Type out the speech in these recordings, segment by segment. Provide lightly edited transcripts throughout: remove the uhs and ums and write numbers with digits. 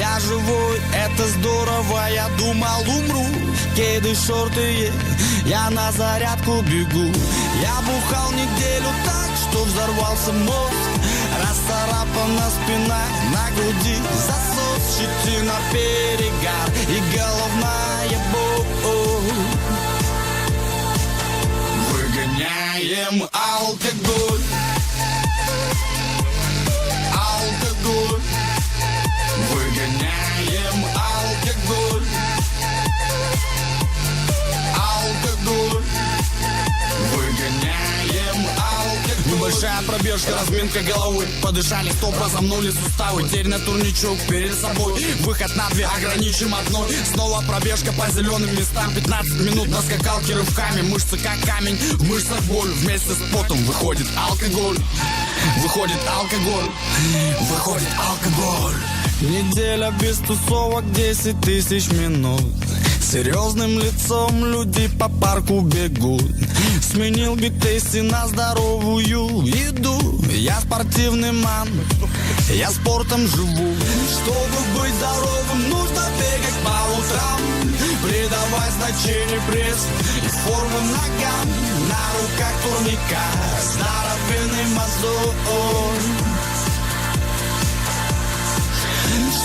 я живой, это здорово, я думал умру. Кеды, шорты, я на зарядку бегу. Я бухал неделю так, что взорвался мозг. Расцарапана спина, на груди засос, щетина, перегар и головная боль. Выгоняем алкоголь. Алкоголь. Выгоняем алкоголь. Алкоголь. Выгоняем алкоголь. Небольшая пробежка, разминка головы. Подышали, стоп, разомнули суставы. Теперь на турничок перед собой. Выход на 2, ограничим одной. Снова пробежка по зеленым местам. 15 минут на скакалке рывками. Мышцы как камень, в мышцах боль. Вместе с потом выходит алкоголь. Выходит алкоголь. Выходит алкоголь. Неделя без тусовок, 10 тысяч минут. Серьезным лицом люди по парку бегут. Сменил Биг Тейсти на здоровую еду. Я спортивный ман, я спортом живу. Чтобы быть здоровым, нужно бегать по утрам. Придавай значение прессу и формы ногам. На руках турника здоровенный мозоль.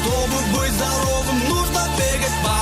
Чтобы быть здоровым, нужно бегать по